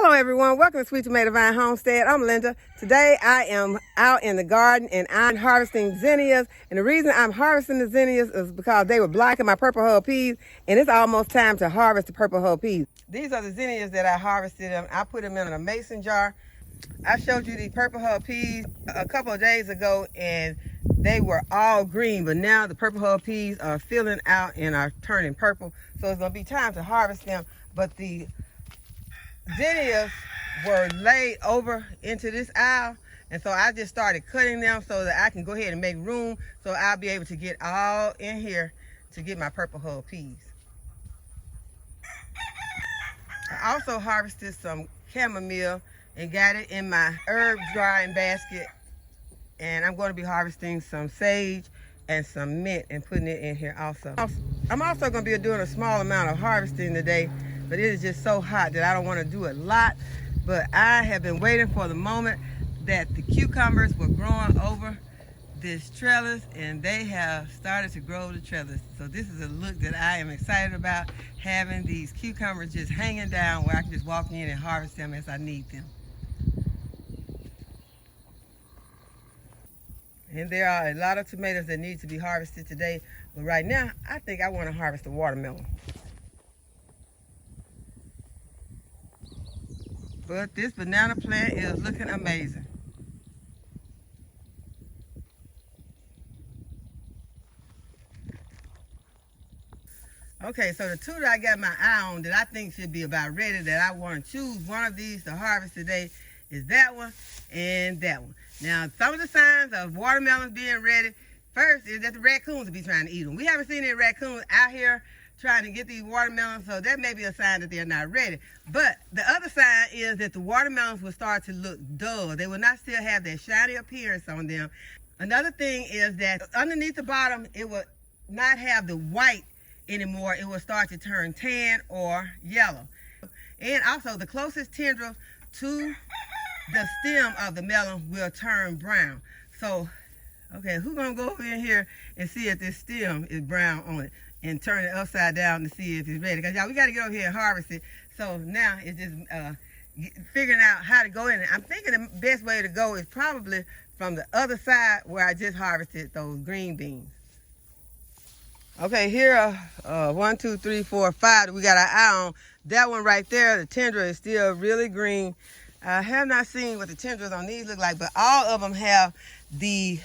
Hello everyone, welcome to Sweet Tomato Vine Homestead. I'm Linda. Today I am out in the garden and I'm harvesting zinnias. And the reason I'm harvesting the zinnias is because they were blocking my purple hull peas and it's almost time to harvest the purple hull peas. These are the zinnias that I harvested. I put them in a mason jar. I showed you these purple hull peas a couple of days ago and they were all green, but now the purple hull peas are filling out and are turning purple. So it's gonna be time to harvest them. But the zinnias were laid over into this aisle, and so I just started cutting them so that I can go ahead and make room so I'll be able to get all in here to get my purple hull peas. I also harvested some chamomile and got it in my herb drying basket, and I'm going to be harvesting some sage and some mint and putting it in here also. I'm also going to be doing a small amount of harvesting today, but it is just so hot that I don't want to do a lot. But I have been waiting for the moment that the cucumbers were growing over this trellis, and they have started to grow the trellis. So this is a look that I am excited about, having these cucumbers just hanging down where I can just walk in and harvest them as I need them. And there are a lot of tomatoes that need to be harvested today, but right now I think I want to harvest the watermelon. But this banana plant is looking amazing. Okay, so the two that I got my eye on that I think should be about ready, that I want to choose one of these to harvest today, is that one and that one. Now, some of the signs of watermelons being ready, first is that the raccoons will be trying to eat them. We haven't seen any raccoons out here trying to get these watermelons, so that may be a sign that they're not ready. But the other sign is that the watermelons will start to look dull. They will not still have that shiny appearance on them. Another thing is that underneath the bottom, it will not have the white anymore. It will start to turn tan or yellow. And also, the closest tendril to the stem of the melon will turn brown. So, okay, who's gonna go over in here and see if this stem is brown on it and turn it upside down to see if it's ready? Because y'all, we gotta get over here and harvest it. So now it's just figuring out how to go in it. I'm thinking the best way to go is probably from the other side where I just harvested those green beans. Okay, here are 1, 2, 3, 4, 5 that we got our eye on. That one right there, the tendril is still really green. I have not seen what the tendrils on these look like, but all of them have the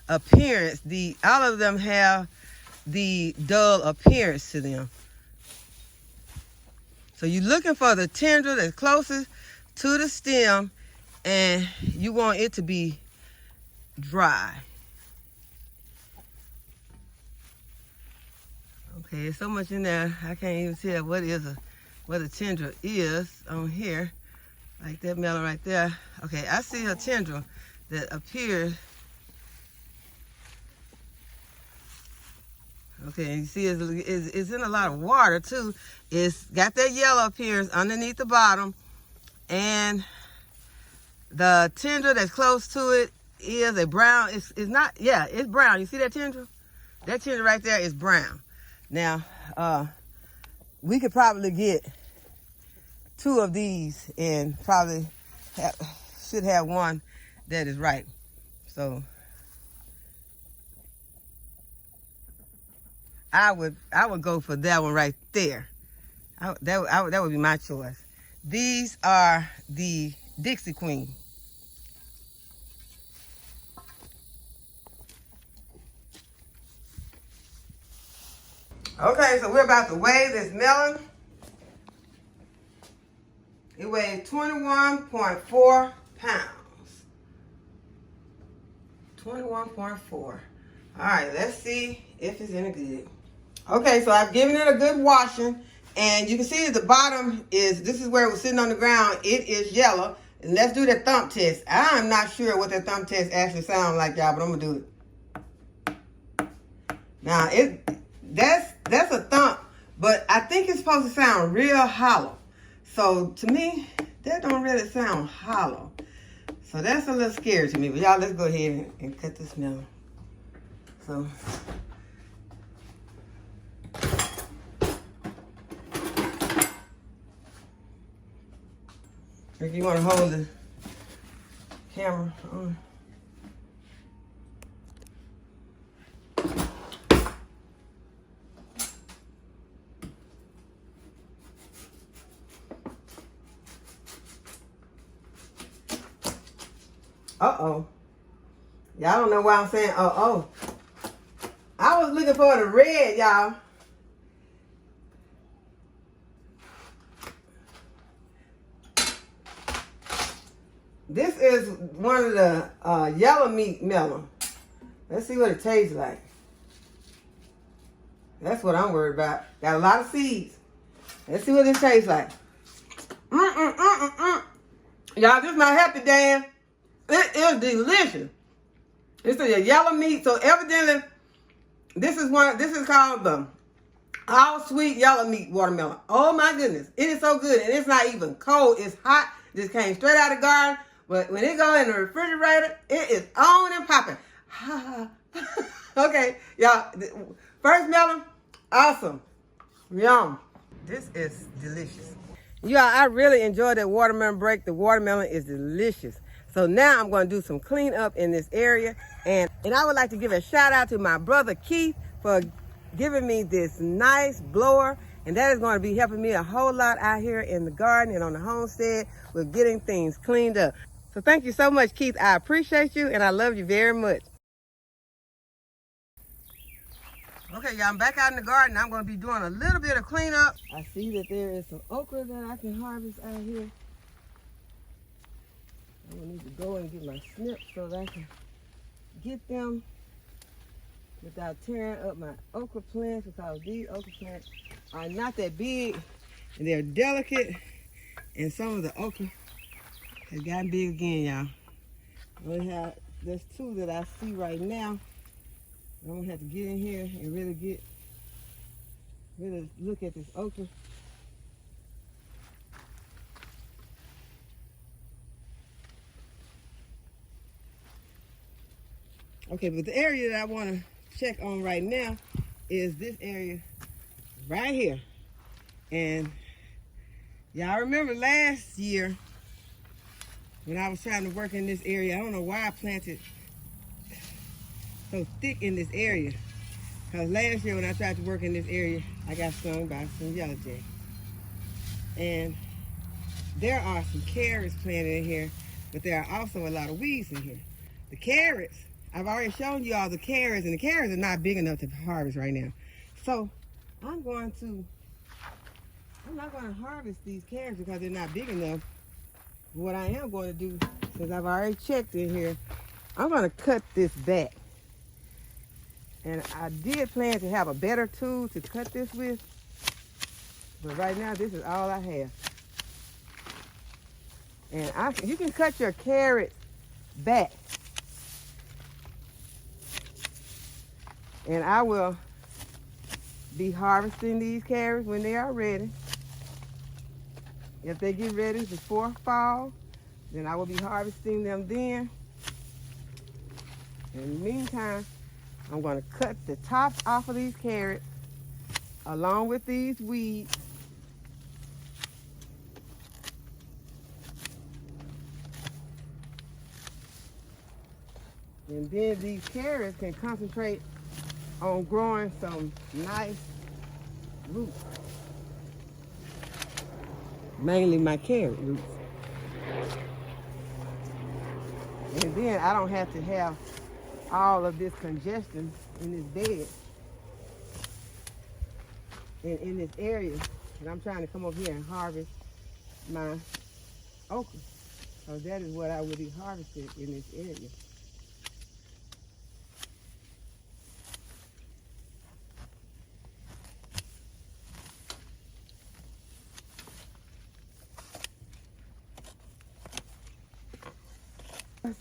appearance. All of them have the dull appearance to them. So you're looking for the tendril that's closest to the stem, and you want it to be dry. Okay, there's so much in there, I can't even tell what a tendril is on here. Like that melon right there. Okay, I see a tendril that appears. Okay, and you see it's in a lot of water too. It's got that yellow appearance underneath the bottom, and the tendril that's close to it is a brown. It's not, yeah, it's brown. You see that tendril? That tendril right there is brown. Now, we could probably get 2 of these and probably should have one that is ripe. So I would go for that one right there. That would be my choice. These are the Dixie Queen. Okay, so we're about to weigh this melon. It weighs 21.4 pounds. 21.4. All right, let's see if it's any good. Okay, so I've given it a good washing, and you can see at the bottom this is where it was sitting on the ground. It is yellow. And let's do the thump test. I'm not sure what that thump test actually sounds like, y'all, but I'm gonna do it. Now that's a thump, but I think it's supposed to sound real hollow. So to me, that don't really sound hollow. So that's a little scary to me. But y'all, let's go ahead and cut this melon. So If you want to hold the camera on. Uh-oh. Y'all don't know why I'm saying uh-oh. I was looking for the red, y'all. This is one of the yellow meat melon. Let's see what it tastes like. That's what I'm worried about. Got a lot of seeds. Let's see what it tastes like. Y'all, this is not happy, Dan. It is delicious. It's a yellow meat, so evidently this is called the all sweet yellow meat watermelon. Oh my goodness. It is so good. And it's not even cold. It's hot. Just came straight out of the garden. But when it go in the refrigerator, it is on and popping. Okay, y'all. First melon, awesome. Yum. This is delicious. Y'all, I really enjoyed that watermelon break. The watermelon is delicious. So now I'm going to do some cleanup in this area. And I would like to give a shout out to my brother Keith for giving me this nice blower. And that is going to be helping me a whole lot out here in the garden and on the homestead with getting things cleaned up. So thank you so much, Keith. I appreciate you and I love you very much. Okay, y'all, I'm back out in the garden. I'm going to be doing a little bit of cleanup. I see that there is some okra that I can harvest out here. I'm going to need to go and get my snips so that I can get them without tearing up my okra plants, because these okra plants are not that big and they're delicate, and some of the okra has gotten big again, y'all. There's two that I see right now. I'm gonna have to get in here and really look at this okra. Okay, but the area that I want to check on right now is this area right here. And y'all remember last year when I was trying to work in this area, I don't know why I planted so thick in this area. Because last year when I tried to work in this area, I got stung by some yellow jay. And there are some carrots planted in here, but there are also a lot of weeds in here. The carrots, I've already shown you all the carrots, and the carrots are not big enough to harvest right now. So I'm not going to harvest these carrots because they're not big enough. What I am going to do, since I've already checked in here, I'm going to cut this back. And I did plan to have a better tool to cut this with, but right now this is all I have. And you can cut your carrots back. And I will be harvesting these carrots when they are ready. If they get ready before fall, then I will be harvesting them then. In the meantime, I'm going to cut the tops off of these carrots along with these weeds. And then these carrots can concentrate on growing some nice roots. Mainly my carrot roots. And then I don't have to have all of this congestion in this bed and in this area. And I'm trying to come over here and harvest my okra. So that is what I will be harvesting in this area.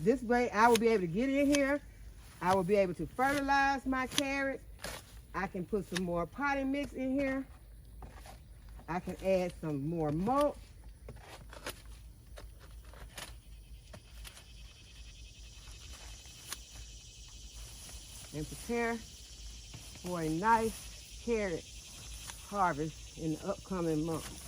This way I will be able to get in here. I will be able to fertilize my carrots. I can put some more potting mix in here. I can add some more mulch. And prepare for a nice carrot harvest in the upcoming months.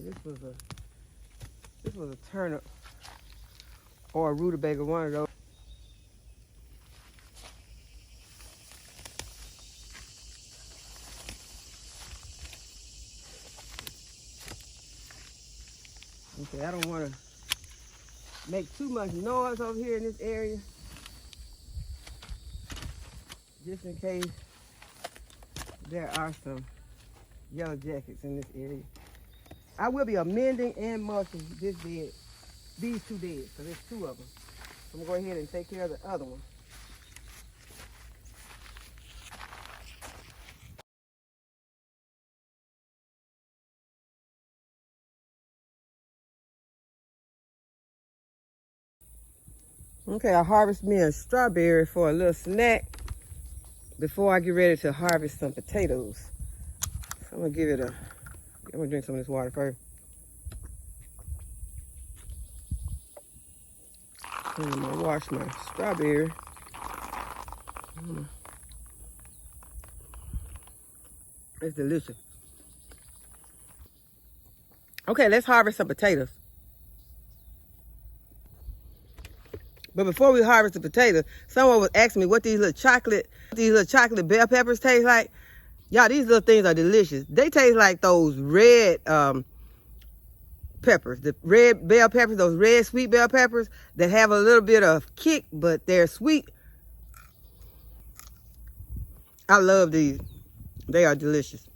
this was a turnip or a rutabaga, one of those. Okay, I don't want to make too much noise over here in this area, just in case there are some yellow jackets in this area. I will be amending and mulching this bed, these two beds, so there's two of them. I'm gonna go ahead and take care of the other one. Okay, I harvest me a strawberry for a little snack before I get ready to harvest some potatoes. So I'm gonna give it a, I'm gonna drink some of this water first. I'm gonna wash my strawberry. It's delicious. Okay, let's harvest some potatoes. But before we harvest the potatoes, someone was asking me what these little chocolate bell peppers taste like. Y'all, these little things are delicious. They taste like those red peppers, the red bell peppers, those red sweet bell peppers that have a little bit of kick, but they're sweet. I love these. They are delicious.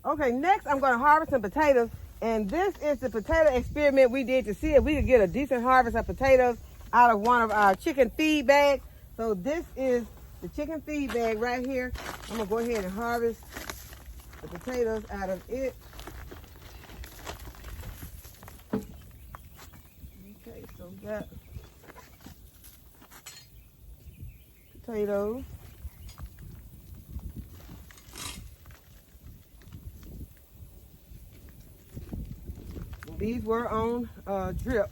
Okay, next I'm going to harvest some potatoes. And this is the potato experiment we did to see if we could get a decent harvest of potatoes out of one of our chicken feed bags. So this is the chicken feed bag right here. I'm gonna go ahead and harvest the potatoes out of it. Okay, so we got potatoes. These were on drip.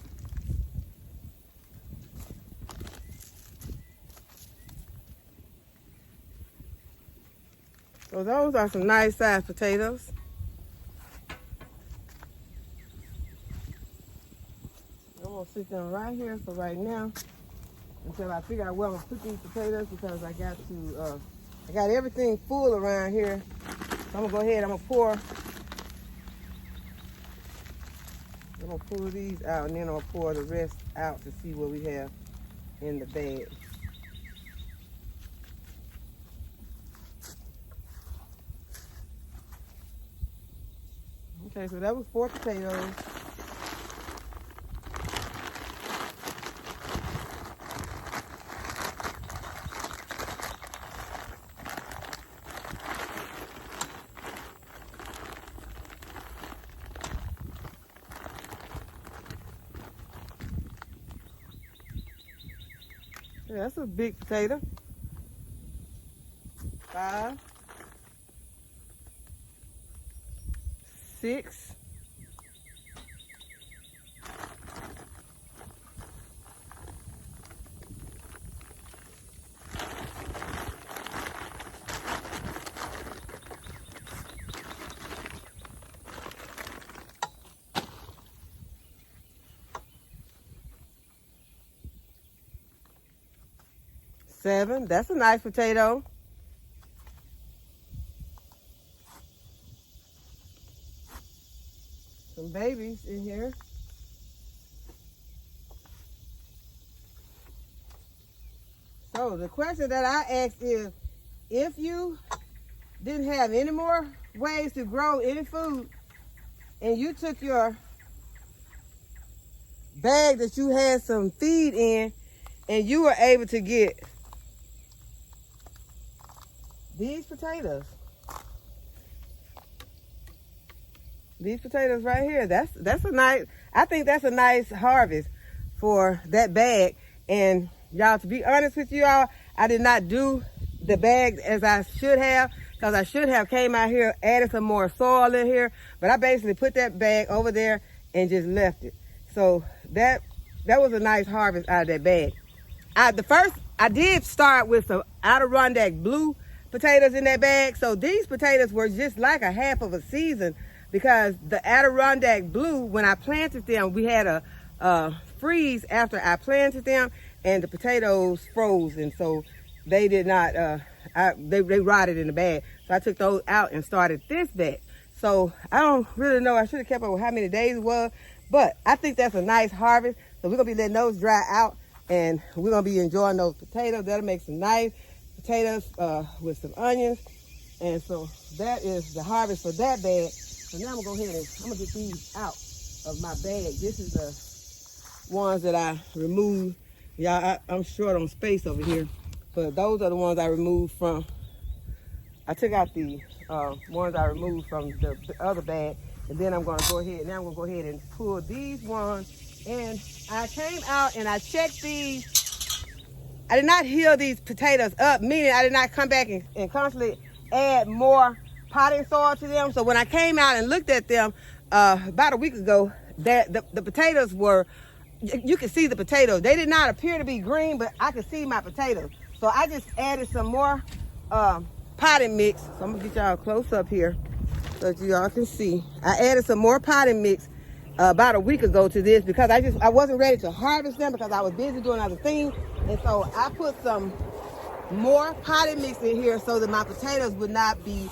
So those are some nice sized potatoes. I'm gonna sit down right here for right now until I figure out where I'm gonna put these potatoes, because I got everything full around here. So I'm gonna go ahead, I'm gonna pull these out, and then I'll pour the rest out to see what we have in the bag. Okay, so that was 4 potatoes. Yeah, that's a big potato. 5, 6, 7. That's a nice potato. 'Some babies in here. So the question that I asked is, if you didn't have any more ways to grow any food, and you took your bag that you had some feed in, and you were able to get these potatoes. These potatoes right here, that's a nice, I think that's a nice harvest for that bag. And y'all, to be honest with you all, I did not do the bag as I should have, because I should have came out here, added some more soil in here, but I basically put that bag over there and just left it. So that was a nice harvest out of that bag. I did start with some Adirondack blue potatoes in that bag. So these potatoes were just like a half of a season because the Adirondack blue, when I planted them, we had a freeze after I planted them, and the potatoes froze, and so they did not, they rotted in the bag. So I took those out and started this batch. So I don't really know, I should have kept up with how many days it was, but I think that's a nice harvest. So we're gonna be letting those dry out, and we're gonna be enjoying those potatoes. That'll make some nice potatoes with some onions. And so that is the harvest for that bag. So now I'm gonna go ahead and I'm gonna get these out of my bag. This is the ones that I removed. Yeah, I'm short on space over here, but those are the ones I removed from. I took out the ones I removed from the other bag, and then I'm gonna go ahead. Now I'm gonna go ahead and pull these ones. And I came out and I checked these. I did not heal these potatoes up, meaning I did not come back and constantly add more potting soil to them. So when I came out and looked at them about a week ago, that the potatoes were, you could see the potatoes. They did not appear to be green, but I could see my potatoes. So I just added some more potting mix. So I'm gonna get y'all close up here so that y'all can see. I added some more potting mix about a week ago to this because I wasn't ready to harvest them because I was busy doing other things. And so I put some more potting mix in here so that my potatoes would not be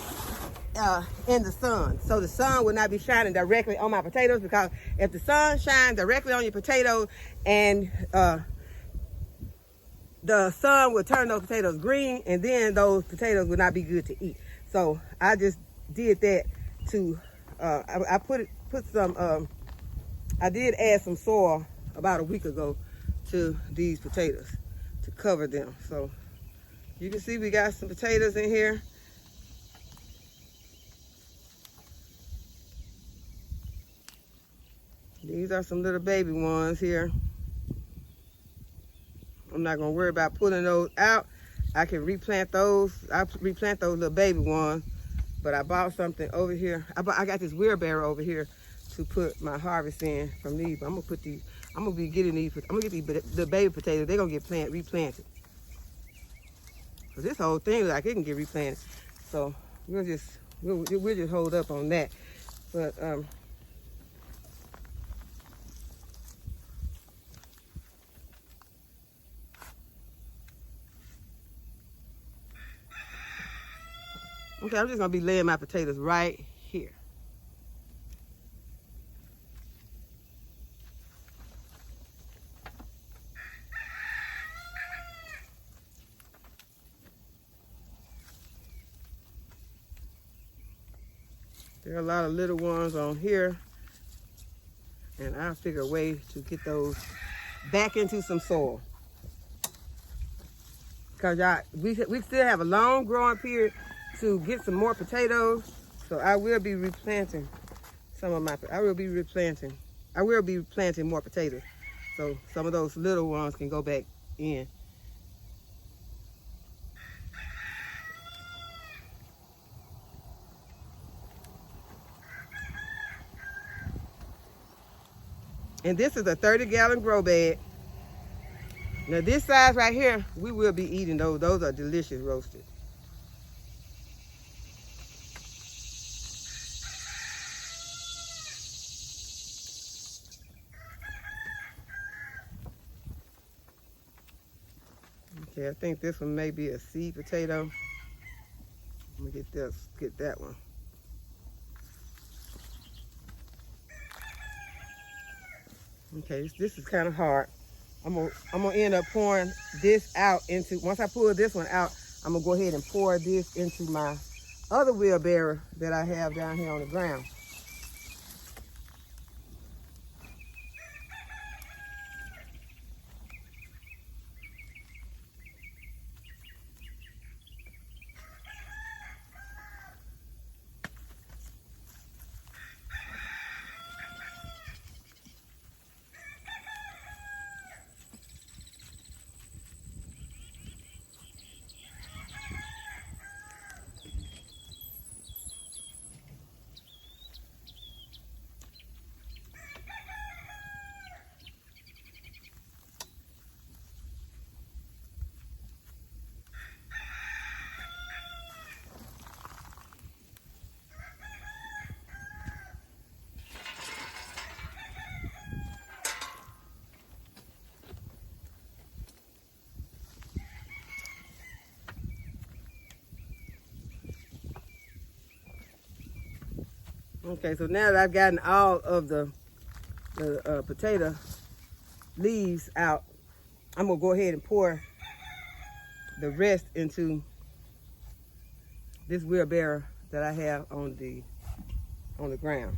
in the sun. So the sun would not be shining directly on my potatoes, because if the sun shines directly on your potatoes and the sun would turn those potatoes green, and then those potatoes would not be good to eat. So I just did that to, I did add some soil about a week ago to these potatoes to cover them. So you can see we got some potatoes in here. These are some little baby ones here. I'm not gonna worry about pulling those out. I can replant those. I replant those little baby ones, but I bought something over here. I got this wheelbarrow over here to put my harvest in from these. I'm gonna put these, I'm gonna be getting these, I'm gonna get these, the baby potatoes, they're gonna get replanted. This whole thing, like, it can get replanted. So we'll just hold up on that. But okay, I'm just gonna be laying my potatoes right here. There are a lot of little ones on here, and I'll figure a way to get those back into some soil. Because we still have a long growing period to get some more potatoes, so I will be replanting some of my, I will be planting more potatoes, so some of those little ones can go back in. And this is a 30-gallon grow bag. Now this size right here, we will be eating those. Those are delicious roasted. Okay, I think this one may be a seed potato. Let me get that one. Okay, this is kind of hard. I'm gonna end up pouring this out into, once I pull this one out, I'm gonna go ahead and pour this into my other wheelbarrow that I have down here on the ground. Okay, so now that I've gotten all of the potato leaves out, I'm gonna go ahead and pour the rest into this wheelbarrow that I have on the ground.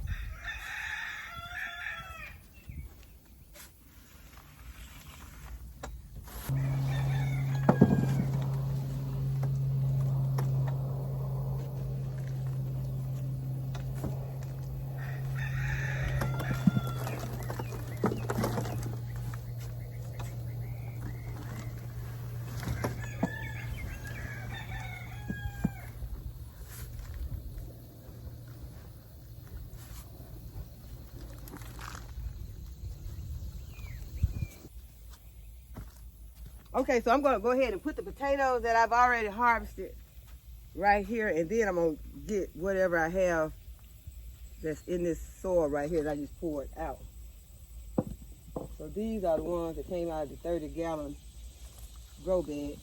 Okay, so I'm gonna go ahead and put the potatoes that I've already harvested right here, and then I'm gonna get whatever I have that's in this soil right here that I just poured out. So these are the ones that came out of the 30-gallon grow bag.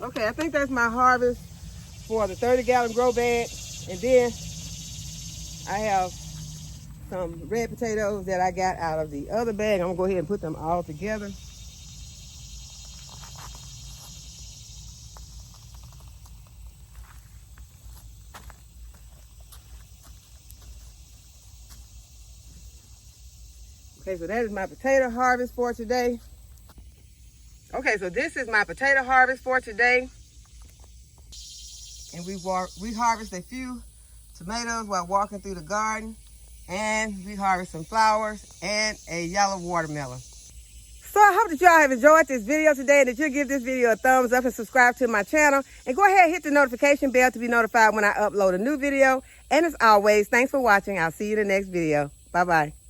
Okay, I think that's my harvest for the 30-gallon grow bag. And then I have some red potatoes that I got out of the other bag. I'm gonna go ahead and put them all together. Okay, so that is my potato harvest for today. Okay, so this is my potato harvest for today. And we harvest a few tomatoes while walking through the garden. And we harvest some flowers and a yellow watermelon. So I hope that y'all have enjoyed this video today and that you'll give this video a thumbs up and subscribe to my channel. And go ahead and hit the notification bell to be notified when I upload a new video. And as always, thanks for watching. I'll see you in the next video. Bye-bye.